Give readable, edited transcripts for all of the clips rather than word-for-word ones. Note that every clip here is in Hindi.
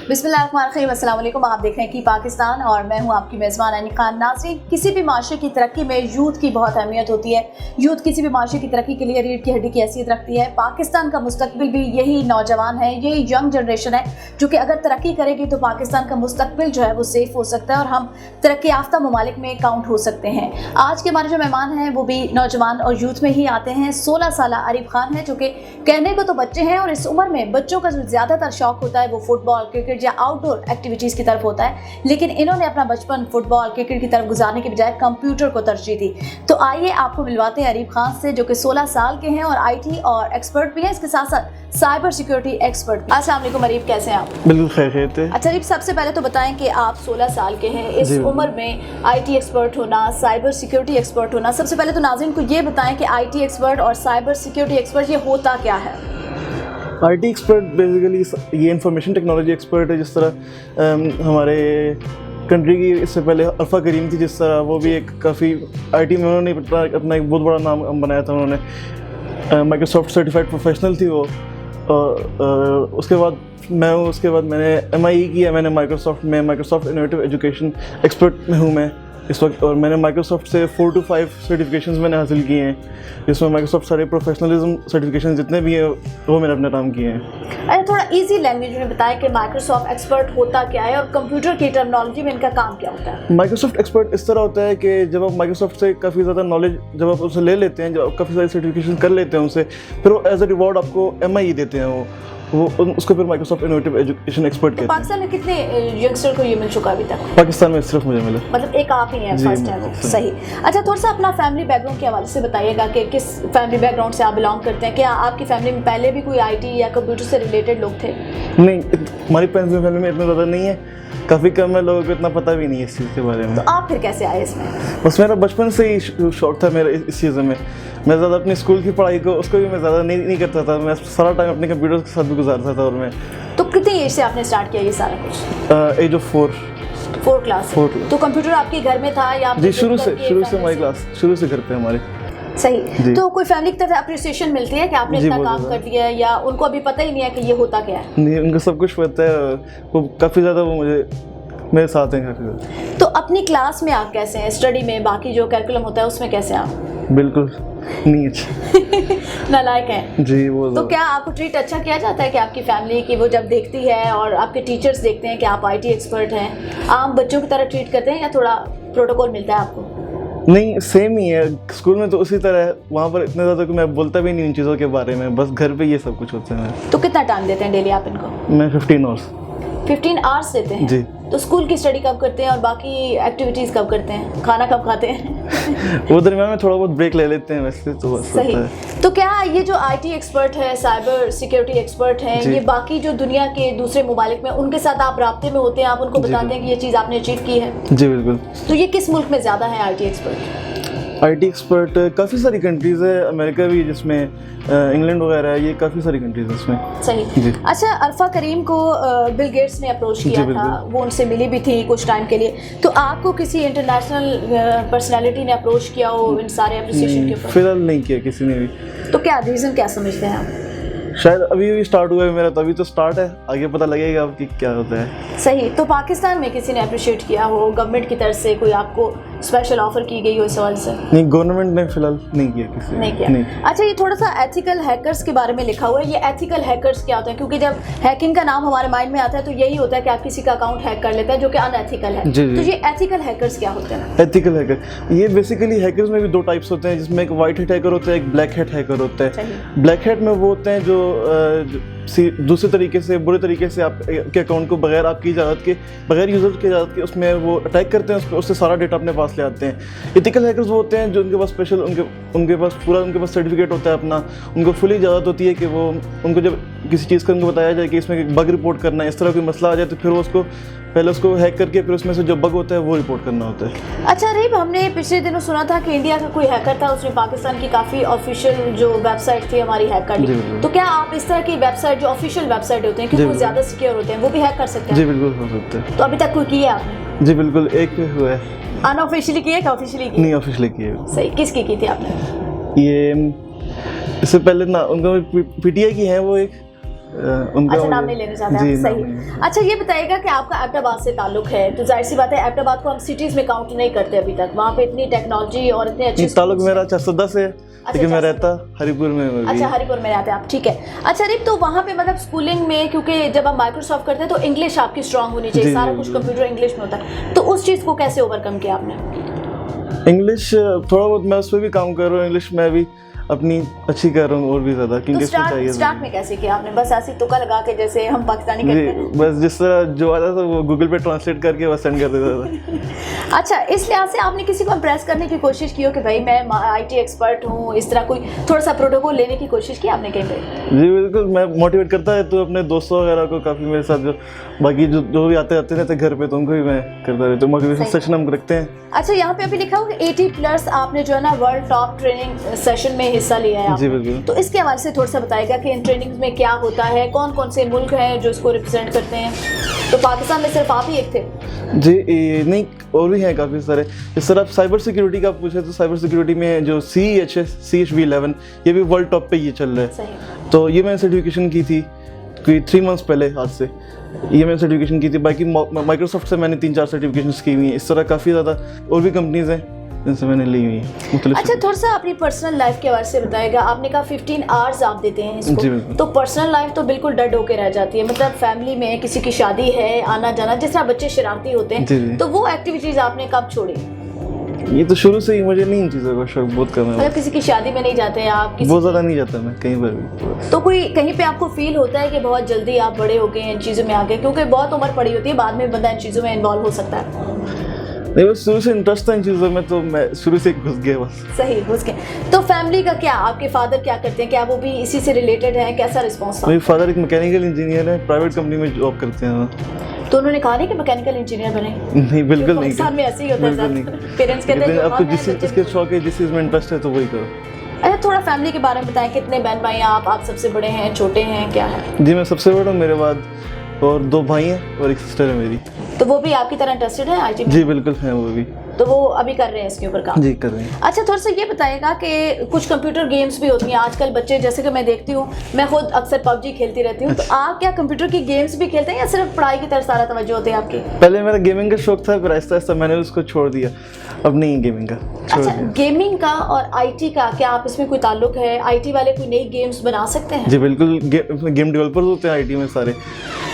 बिस्मिल्लाहिर्रहमानिर्रहीम, अस्सलाम वालेकुम। आप देख रहे हैं कि पाकिस्तान और मैं हूं आपकी मेज़बान अनी खान। नाज़रीन, किसी भी माशरे की तरक्की में यूथ की बहुत अहमियत होती है। यूथ किसी भी माशरे की तरक्की के लिए रीढ़ की हड्डी की हैसियत रखती है। पाकिस्तान का मुस्तकबिल भी यही नौजवान है, यही यंग जनरेशन है जो कि अगर तरक्की करेगी तो पाकिस्तान का मुस्तकबिल जो है वो सेफ हो सकता है और हम तरक्की याफ्ता ममालिक में काउंट हो सकते हैं। आज के हमारे जो मेहमान हैं वो भी नौजवान और यूथ में ही आते हैं। 16 साल आरिफ खान है जो कि कहने को तो बच्चे हैं और इस उम्र में बच्चों का जो ज़्यादातर शौक होता है वो फुटबॉल, क्रिकेट या आउटडोर एक्टिविटीज़ की तरफ होता है, लेकिन इन्होंने अपना बचपन फुटबॉल, क्रिकेट की तरफ गुजारने के बजाय कंप्यूटर को तरजीह दी। तो आइए आपको मिलवाते हैं आरिफ खान से जो कि 16 साल के हैं और आईटी और एक्सपर्ट भी हैं, इसके साथ साथ साइबर सिक्योरिटी एक्सपर्ट। अस्सलाम वालेकुम आरिफ, कैसे हैं आप? बिल्कुल खैरियत है। अच्छा आरिफ, सबसे पहले तो बताएं कि आप 16 साल के हैं, इस उम्र में आईटी एक्सपर्ट होना, साइबर सिक्योरिटी एक्सपर्ट होना, सबसे पहले तो नाज़रीन को ये बताएं कि आईटी एक्सपर्ट और साइबर सिक्योरिटी एक्सपर्ट ये होता क्या है? आईटी एक्सपर्ट बेसिकली ये इंफॉर्मेशन टेक्नोलॉजी एक्सपर्ट है। जिस तरह हमारे कंट्री की इससे पहले अल्फ़ा करीम थी, जिस तरह वो भी एक काफ़ी आईटी में उन्होंने अपना एक बहुत बड़ा नाम बनाया था। उन्होंने माइक्रोसॉफ्ट सर्टिफाइड प्रोफेशनल थी वो। उसके बाद मैंने MIE किया। मैंने माइक्रोसॉफ्ट इनोवेटिव एजुकेशन एक्सपर्ट में हूँ मैं इस वक्त, और मैंने माइक्रोसॉफ्ट से 4 to 5 सर्टिफिकेशंस मैंने हासिल किए हैं, जिसमें माइक्रोसॉफ्ट सारे प्रोफेशनलिज्म सर्टिफिकेशन जितने भी हैं वो मैंने अपने नाम किए हैं। अरे थोड़ा इजी लैंग्वेज में बताएं कि माइक्रोसॉफ्ट एक्सपर्ट होता क्या है और कंप्यूटर की टर्मिनोलॉजी में इनका काम क्या होता है? माइक्रोसॉफ्ट एक्सपर्ट इस तरह होता है कि जब आप माइक्रोसॉफ्ट से काफ़ी ज़्यादा नॉलेज जब आप उसे ले लेते हैं, जब आप काफ़ी सारी सर्टिफिकेशन कर लेते हैं उनसे, फिर वो एज अ रिवॉर्ड आपको MIE देते हैं। वो उसको फिर माइक्रोसॉफ्ट इनोवेटिव एजुकेशन एक्सपर्ट कहते हैं। पाकिस्तान में कितने यंगस्टर को ये मिल चुका अभी तक? पाकिस्तान में सिर्फ मुझे मिला, मतलब एक आप ही हैं फर्स्ट टाइम। सही। अच्छा, थोड़ा सा अपना फैमिली बैकग्राउंड के हवाले से बताइएगा कि किस फैमिली बैकग्राउंड से आप बिलोंग करते हैं। क्या आपकी फैमिली में पहले भी कोई आईटी या कंप्यूटर से रिलेटेड लोग थे? नहीं, हमारी फैमिली में इतना ज़्यादा नहीं है, काफ़ी कम है, लोगों को इतना पता भी नहीं है इस चीज़ के बारे में। तो आप फिर कैसे आए इसमें? बस मेरा बचपन से ही शौक था मेरा इस चीज़ में। मैं ज़्यादा अपनी स्कूल की पढ़ाई को उसको भी मैं ज़्यादा नहीं करता था। मैं सारा टाइम अपने कंप्यूटर के साथ भी गुजारता था। और मैं तो कितनी एज से आपने स्टार्ट किया ये सारा कुछ? Age of 4 class. तो कंप्यूटर आपके घर में था या? जी, शुरू से हमारी क्लास शुरू से घर पे हमारे। सही। तो कोई फैमिली की तरफ अप्रिसिएशन मिलती है कि आपने इतना काम कर लिया है, या उनको अभी पता ही नहीं है कि ये होता क्या है? नहीं, उनको सब कुछ पता है। वो काफ़ी ज़्यादा वो मेरे साथ हैं काफ़ी ज़्यादा। तो अपनी क्लास में आप कैसे हैं? स्टडी में बाकी जो कैरिकुलम होता है उसमें कैसे हैं आप? बिल्कुल नीच नालायक हैं जी। वो तो क्या आपको ट्रीट अच्छा किया जाता है कि आपकी फैमिली की वो जब देखती है और आपके टीचर्स देखते हैं कि आप आईटी एक्सपर्ट हैं, आम बच्चों की तरह ट्रीट करते हैं या थोड़ा प्रोटोकॉल मिलता है आपको? नहीं, सेम ही है। स्कूल में तो उसी तरह है, वहाँ पर इतना ज़्यादा कि मैं बोलता भी नहीं इन चीज़ों के बारे में, बस घर पे ये सब कुछ होता है। तो कितना टाइम देते हैं डेली आप इनको? मैं 15 आवर्स 15 आवर्स देते हैं जी। तो स्कूल की स्टडी कब करते हैं और बाकी एक्टिविटीज़ कब करते हैं? खाना कब खाते हैं? वो दरमियान में थोड़ा बहुत ब्रेक ले लेते हैं वैसे तो बस। सही। तो क्या ये जो आईटी एक्सपर्ट है, साइबर सिक्योरिटी एक्सपर्ट हैं, ये बाकी जो दुनिया के दूसरे ममालिक में उनके साथ आप राब्ते में होते हैं, आप उनको बताते हैं कि ये चीज़ आपने अचीव की है? जी बिल्कुल। तो ये किस मुल्क में ज़्यादा है आईटी एक्सपर्ट? आईटी एक्सपर्ट काफ़ी सारी कंट्रीज़ है, अमेरिका भी जिसमें इंग्लैंड वगैरह है, ये काफ़ी सारी कंट्रीज़ है उसमें। सही। अच्छा, अल्फ़ा करीम को बिल गेट्स ने अप्रोच किया था, वो उनसे मिली भी थी कुछ टाइम के लिए। तो आपको किसी इंटरनेशनल पर्सनालिटी ने अप्रोच किया हो इन सारे एप्रिसिएशन के ऊपर? फिलहाल नहीं किया किसी ने भी। तो क्या रीज़न क्या समझते हैं आप? शायद अभी स्टार्ट हुआ है मेरा, तो अभी तो स्टार्ट है, आगे पता लगेगा अब कि क्या होता है। सही। तो पाकिस्तान में किसी ने अप्रिशिएट किया हो, गवर्नमेंट की तरफ से कोई आपको स्पेशल ऑफर की गई हो इस सवाल से? नहीं, गवर्नमेंट ने फिलहाल नहीं किया किसी ने। नहीं किया। नहीं। अच्छा, ये थोड़ा सा एथिकल हैकर्स के बारे में लिखा हुआ है, ये एथिकल हैकर्स क्या होते हैं? क्योंकि जब हैकिंग का नाम हमारे माइंड में आता है तो यही होता है कि आप किसी का अकाउंट हैक कर लेते हैं, जो कि अनएथिकल है। तो ये एथिकल हैकर्स क्या होते हैं? एथिकल हैकर ये बेसिकली हैकर्स में भी 2 टाइप्स होते हैं, जिसमें एक वाइट हैट हैकर होता है, एक ब्लैक हैट हैकर होता है। ब्लैक हैट में वो होते हैं जो दूसरे तरीके से, बुरे तरीके से आपके अकाउंट को बगैर आपकी इजाज़त के, बगैर यूज़र की इजाज़त के उसमें वो अटैक करते हैं, उससे सारा डेटा अपने पास ले आते हैं। एथिकल हैकर्स वो होते हैं जो उनके पास स्पेशल उनके पास सर्टिफिकेट होता है अपना, उनको फुली इजाज़त होती है कि वो उनको जब किसी चीज़ का उनको बताया जाए कि इसमें बग रिपोर्ट करना है, इस तरह कोई मसला आ जाए, तो फिर वो उसको पहले उसको हैक करके फिर उसमें से जो बग होता है वो रिपोर्ट करना होता है। अच्छा रीब, हमने पिछले दिनों सुना था कि इंडिया का कोई हैकर था, उसने पाकिस्तान की काफ़ी ऑफिशियल जो वेबसाइट थी हमारी हैक कर ली। तो क्या आप इस तरह की वेबसाइट जो ऑफिशियल वेबसाइट होते हैं, क्योंकि वो ज़्यादा सिक्योर होते हैं, वो भी हैक कर सकते हैं? जी बिल्कुल हो सकता है। तो अभी तक कोई किया आपने? जी बिल्कुल, एक हुआ है। अनऑफिशियली किया कि ऑफिशियली किया? नहीं, ऑफिशियली किया। सही। किसकी की थी आपने? ये इससे पहले ना उनका PTI की है वो एक, उनका अच्छा, नाम नहीं लेना चाहते जी, आप, नाम सही। नहीं। अच्छा, ये बताइएगा कि आपका एबटाबाद से ताल्लुक है, तो जाहिर सी बात है एबटाबाद को हम सिटीज़ में काउंट नहीं करते अभी तक, वहाँ पे इतनी टेक्नोलॉजी और इतने अच्छे ताल्लुक schools मेरा हैं। चसदा से है, लेकिन मैं रहता हरिपुर में हूँ अभी। अच्छा, हरिपुर में रहते हैं आप, ठीक है। अच्छा रिप, तो वहाँ पे मतलब स्कूलिंग में, क्योंकि जब आप माइक्रोसॉफ्ट करते हैं तो इंग्लिश आपकी स्ट्रांग होनी चाहिए, जी, सारा जी, कुछ जी। कंप्यूटर इंग्लिश में होता है, तो उस चीज़ को कैसे ओवरकम किया आपने? इंग्लिश थोड़ा बहुत मैं उस पर भी काम कर रहा हूँ, इंग्लिश में भी अपनी अच्छी कर रहा हूँ और भी ज़्यादा, तो क्योंकि इसमें चाहिए स्टार्ट में कैसे किया आपने? बस ऐसी तुक्का लगा के जैसे हम पाकिस्तानी करते जी, हैं? बस जिस तरह जो आता था वो गूगल पे ट्रांसलेट करके बस सेंड कर देता था। अच्छा, इस लिहाज से आपने किसी को इम्प्रेस करने की कोशिश की हो कि भाई मैं आईटी एक्सपर्ट हूँ, इस तरह कोई थोड़ा सा प्रोटोकॉल लेने की कोशिश की आपने कहीं पे? जी बिल्कुल, मैं मोटिवेट करता है तो अपने दोस्तों वगैरह को काफ़ी, मेरे साथ जो बाकी जो भी आते रहते घर पे, तो उनको भी मैं करता रहता हूँ, मोटिवेशन सेशन हम रखते हैं। अच्छा, यहाँ पे अभी लिखा होगा 80+ आपने जो है ना वर्ल्ड टॉप ट्रेनिंग सेशन में हिस्सा लिया है जी आपने। बिल्कुल। तो इसके हवाले से थोड़ा सा बताएगा कि इन ट्रेनिंग्स में क्या होता है, कौन कौन से मुल्क हैं जो इसको रिप्रेजेंट करते हैं? तो पाकिस्तान में सिर्फ आप ही एक थे? जी नहीं, और भी हैं काफ़ी सारे। इस तरह आप साइबर सिक्योरिटी का पूछे तो साइबर सिक्योरिटी में जो CHV11 ये भी वर्ल्ड टॉप पे ये चल रहा है। सही। तो ये मैंने सर्टिफिकेशन की थी कोई 3 मंथ्स पहले, आज से ये मैंने सर्टिफिकेशन की थी। बाकी माइक्रोसॉफ्ट से मैंने 3-4 सर्टिफिकेशंस की हुई हैं। इस तरह काफ़ी ज़्यादा और भी कंपनीज़ हैं जिनसे मैंने ली हुई हैं मुख्तलिफ। अच्छा, थोड़ा सा अपनी पर्सनल लाइफ के हवाले से बताएगा। आपने कहा 15 आवर्स आप देते हैं जी, इसको, बिल्कुल। तो पर्सनल लाइफ तो बिल्कुल डेड होके रह जाती है, मतलब फैमिली में किसी की शादी है, आना जाना, जिस तरह बच्चे शरारती होते जी, हैं, जी। तो वो एक्टिविटीज़ आपने कब छोड़ी? ये तो शुरू से ही मुझे नहीं इन चीज़ों का शौक बहुत कम है, मतलब किसी की शादी में नहीं जाते हैं आप? बहुत ज़्यादा नहीं जाता मैं कहीं पर भी। तो कोई कहीं पे आपको फील होता है कि बहुत जल्दी आप बड़े हो गए हैं, इन चीज़ों में आ गए, क्योंकि बहुत उम्र पड़ी होती है, बाद में बंदा इन चीज़ों में इन्वॉल्व हो सकता है? नहीं, बस शुरू से इंटरेस्ट था इन चीज़ों में, तो मैं शुरू से घुस गया बस। सही, घुस गए। तो फैमिली का क्या, आपके फादर क्या करते हैं, क्या वो भी इसी से रिलेटेड है? कैसा रिस्पॉन्स था? मेरे फादर एक मैकेनिकल इंजीनियर है, प्राइवेट कंपनी में जॉब करते हैं वो। तो उन्होंने कहा नहीं कि मैकेनिकल इंजीनियर बने? नहीं, बिल्कुल नहीं। पाकिस्तान में ऐसे ही होता है, बिल्कुल नहीं। ज़्यादातर पेरेंट्स कहते हैं लेकिन कि आपको हाँ, जिस चीज़ इसके शौक है, जिस चीज़ में इंटरेस्ट है, तो वही करो। अच्छा, थोड़ा फैमिली के बारे में बताएं, कितने बहन भाई हैं आप सबसे बड़े हैं, छोटे हैं, क्या है? जी मैं सबसे बड़ा हूँ, मेरे बाद और 2 भाई हैं और एक सिस्टर है मेरी। तो वो भी आपकी तरह इंटरेस्टेड है आईटी में? जी बिल्कुल हैं वो भी। तो वो अभी कर रहे हैं इसके ऊपर काम? जी कर रहे हैं। अच्छा, थोड़ा सा ये बताएगा कि कुछ कंप्यूटर गेम्स भी होती हैं आजकल, बच्चे जैसे कि मैं देखती हूँ, मैं खुद अक्सर PUBG खेलती रहती हूँ, तो आप क्या कंप्यूटर की गेम्स भी खेलते हैं या सिर्फ पढ़ाई की तरफ सारा तवज्जो होती है आपकी? पहले मेरा गेमिंग का शौक था, फिर आहिस्ता आहिस्ता मैंने उसको छोड़ दिया, अब नहीं गेमिंग का छोड़ अच्छा, दिया। गेमिंग का और आईटी का क्या आप इसमें कोई ताल्लुक है? आईटी वाले कोई नई गेम्स बना सकते हैं? जी बिल्कुल, गेम डेवलपर्स होते हैं आईटी में सारे।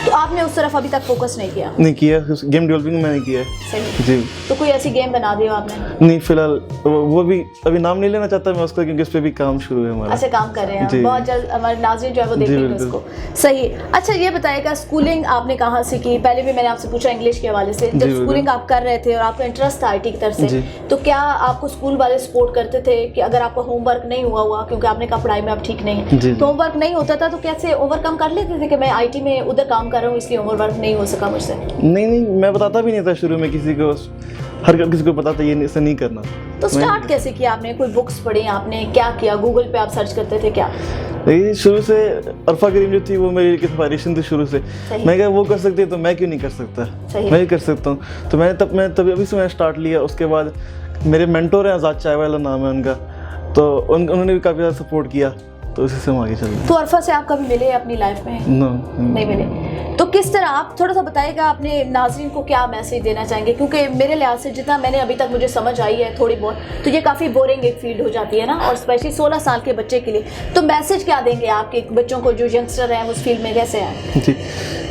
तो आपने उस तरफ अभी तक फोकस नहीं किया? नहीं किया, गेम डेवलपिंग मैंने किया है। सही। जी तो कोई ऐसी गेम बना दी हो आपने? नहीं, फिलहाल वो भी अभी नाम नहीं लेना चाहता मैं उसका, क्योंकि उस पर भी काम शुरू है हमारा। अच्छा, काम कर रहे हैं, जी। बहुत जल्द हमारे नाज़रीन जो है वो जी, देखेंगे बिल्कुल। उसको। सही। अच्छा, ये बताइएगा स्कूलिंग आपने कहाँ से की? पहले भी मैंने आपसे पूछा इंग्लिश के हवाले से, जब बिल्कुल। स्कूलिंग आप कर रहे थे और आपका इंटरेस्ट था आईटी की तरफ से, जी। तो क्या आपको स्कूल वाले सपोर्ट करते थे कि अगर आपका होमवर्क नहीं हुआ, क्योंकि आपने कहा पढ़ाई में आप ठीक नहीं जी, है, जी। तो होमवर्क नहीं होता था तो कैसे ओवरकम कर लेते थे कि मैं आईटी में उधर काम कर रहा हूँ इसलिए होमवर्क नहीं हो सका मुझसे? नहीं, मैं बताता भी नहीं था शुरू में किसी को, हर किसी को पता था ये इसे नहीं करना। तो स्टार्ट कैसे किया आपने? कोई बुक्स पढ़ी आपने, क्या किया? गूगल पे आप सर्च करते थे क्या? ये शुरू से अल्फा करीम जो थी वो मेरी एक इंस्पायरेशन थी शुरू से। सही। मैं क्या वो कर सकती है तो मैं क्यों नहीं कर सकता? सही। मैं भी कर सकता हूँ। तो मैं तभी अभी से मैंने स्टार्ट लिया। उसके बाद मेरे मेंटोर हैं, आज़ाद चाय वाला नाम है उनका, तो उन्होंने भी काफ़ी ज़्यादा सपोर्ट किया, तो उसी से हम आगे चल रहे हैं। तो अरफा से आप कभी मिले अपनी लाइफ में? नो, नहीं मिले। तो किस तरह आप थोड़ा सा बताइएगा अपने नाज़रीन को क्या मैसेज देना चाहेंगे? क्योंकि मेरे लिहाज से जितना मैंने अभी तक मुझे समझ आई है थोड़ी बहुत, तो ये काफ़ी बोरिंग एक फील्ड हो जाती है ना, और स्पेशली 16 साल के बच्चे के लिए। तो मैसेज क्या देंगे आपके बच्चों को जो यंगस्टर हैं उस फील्ड में कैसे आए? जी,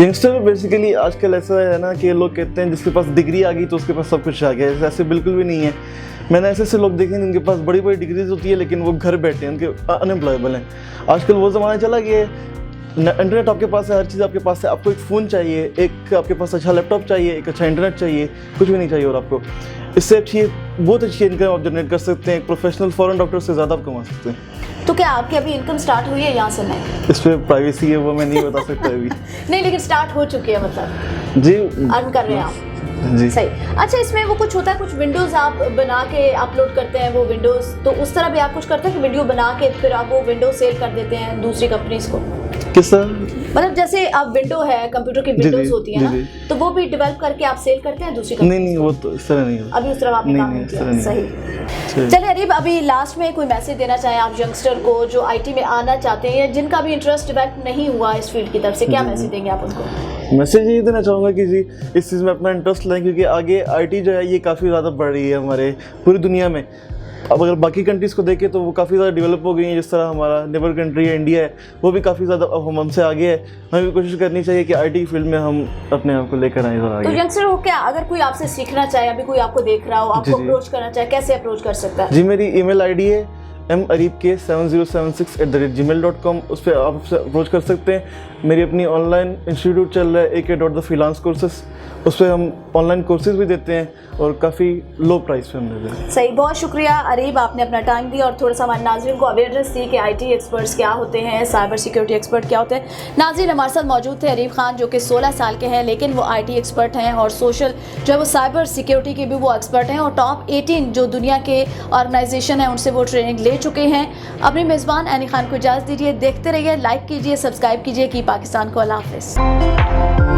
यंगस्टर बेसिकली आजकल ऐसा है ना कि लोग कहते हैं जिसके पास डिग्री आ गई तो उसके पास सब कुछ आ गया। ऐसे बिल्कुल भी नहीं है। मैंने ऐसे लोग देखे हैं जिनके पास बड़ी बड़ी डिग्रीज होती है लेकिन वो घर बैठे हैं, उनके अनएम्प्लॉयबल हैं। आजकल वो ज़माना चला गया है, इंटरनेट आपके पास है, हर चीज़ आपके पास है। आपको एक फ़ोन चाहिए, एक आपके पास अच्छा लैपटॉप चाहिए, एक अच्छा इंटरनेट चाहिए, कुछ भी नहीं चाहिए और आपको इससे बहुत अच्छी इनकम आप जनरेट कर सकते हैं। एक प्रोफेशनल फॉरेन डॉक्टर से ज़्यादा आप कमा सकते हैं। तो क्या आपकी अभी इनकम स्टार्ट हुई है यहाँ से? नहीं, इस पर प्राइवेसी है वो मैं नहीं बता सकता अभी। नहीं, लेकिन स्टार्ट हो चुकी है, मतलब जी अर्न कर रहे हैं आप? जी। सही। अच्छा, इसमें वो कुछ होता है, कुछ विंडोज़ आप बना के अपलोड करते हैं वो विंडोज़, तो उस तरह भी आप कुछ करते हैं कि वीडियो बना के फिर आप वो विंडो सेल कर देते हैं दूसरी कंपनीज को? किस तरह? मतलब जैसे आप विंडो है, कंप्यूटर की जी, विंडोज़ जी, होती है जी, ना, जी। तो वो भी डेवलप करके आप सेल करते हैं दूसरी नहीं कंपनी? नहीं, वो तो इस तरह नहीं होता। अभी उस तरह आपने नहीं, काम नहीं, नहीं इस किया। तरह नहीं। सही। चलिए। चलिए अरीब, अभी लास्ट में कोई मैसेज देना चाहें आप यंगस्टर को जो आईटी में आना चाहते हैं या जिनका भी इंटरेस्ट डेवलप नहीं हुआ इस फील्ड की तरफ से, क्या जी, मैसेज जी। देंगे आप उनको? मैसेज ये देना चाहूँगा कि जी इस चीज़ में अपना इंटरेस्ट लें, क्योंकि आगे आईटी जो है ये काफ़ी ज़्यादा बढ़ रही है हमारे पूरी दुनिया में। अब अगर बाकी कंट्रीज़ को देखें तो वो काफ़ी ज़्यादा डेवलप हो गई हैं, जिस तरह हमारा नेबर कंट्री है इंडिया है, वो भी काफ़ी ज़्यादा अब हमसे आगे है। हमें भी कोशिश करनी चाहिए कि आईटी फील्ड में हम अपने आप को लेकर आएँ ज़रा तो आगे। यंगस्टर को क्या, अगर कोई आपसे सीखना चाहे, अभी कोई आपको देख रहा हो, जी, आपको जी। अप्रोच करना चाहे, कैसे अप्रोच कर सकता है? जी, मेरी ईमेल आईडी है maribk7076@gmail.com, उस पर आप अप्रोच कर सकते हैं। मेरी अपनी ऑनलाइन इंस्टीट्यूट चल रहा है ak.the-freelance courses, उस पर हम ऑनलाइन कोर्सेज भी देते हैं और काफ़ी लो प्राइस पे हम देते हैं। सही, बहुत शुक्रिया अरीब, आपने अपना टाइम दिया और थोड़ा सा हमारे नाज़रीन को अवेयरनेस दी कि आईटी एक्सपर्ट्स क्या होते हैं, साइबर सिक्योरिटी एक्सपर्ट क्या होते हैं। नाज़रीन, हमारे साथ मौजूद थे अरीब खान जो कि 16 साल के हैं, लेकिन वो आईटी एक्सपर्ट हैं और सोशल जो है वो साइबर सिक्योरिटी के भी वो एक्सपर्ट हैं और टॉप 18 जो दुनिया के ऑर्गेनाइजेशन हैं उनसे वो ट्रेनिंग ले चुके हैं। अपने मेज़बान ऐनी खान को इजाज़त दीजिए, देखते रहिए, लाइक कीजिए, सब्सक्राइब कीजिए की पाकिस्तान को। अल्लाह हाफ़िज़।